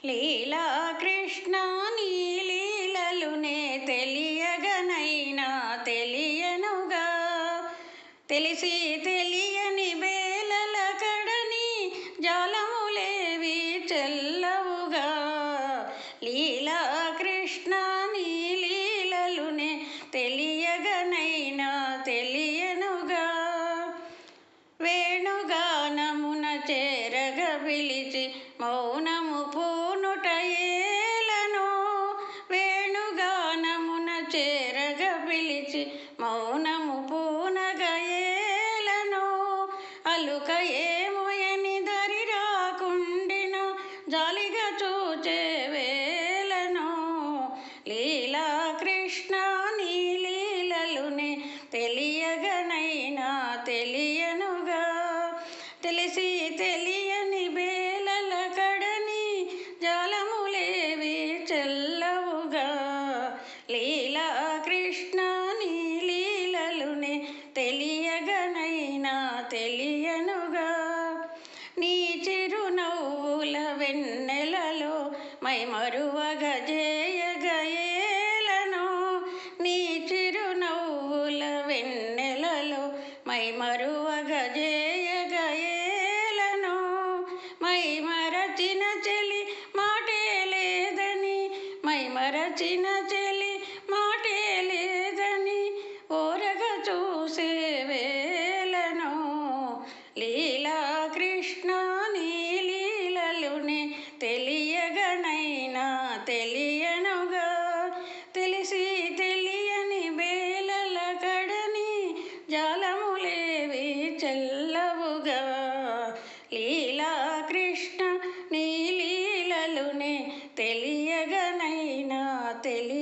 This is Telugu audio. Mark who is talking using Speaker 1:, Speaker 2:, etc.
Speaker 1: లీలా కృష్ణ నీ లీలలునే తెలియగనైనా తెలియనుగా తెలిసి తెలియని బేలల కడని జాలములేవి చెల్లవుగా లీలా కృష్ణ నీ లీలలునే తెలియగనైనా తెలియనుగా వేణుగానమున చేరగ పిలిచి మౌనము పూనుట ఏలనో వేణుగానమున చేరగ పిలిచి మౌనము పూనగ ఏలనో అలుక ఏమోయని దరి రాకుండిన జాలిగా చూచే వేలనో లీలా కృష్ణ నీ లీలలునే తెలియగనైనా తెలియనుగా తెలిసి తెలియని బేలల కడని జాలములేవి చెల్లవుగా లీలా కృష్ణ నీ లీలలునే తెలియగనైనా తెలియనుగా నీ చిరునవ్వుల వెన్నెలలో మైమరువగ జేయగయేలనో నీ చిరునవ్వుల వెన్నెలలో మైమరువగ జేయగయేలనో మైమరచిన చెలి మాటే లేదని మైమరచిన చెలి మాటే లేదని ఓరగ చూసే వేలనో లీలా కృష్ణ నీ లీలలునే తెలియగనైనా తెలియనుగా తెలిసి తెలియని బేలల కడని జాలములేవి చెల్లవుగా లీలా కృష్ణ నీ లీలలునే తెలియగనైనా తెలియ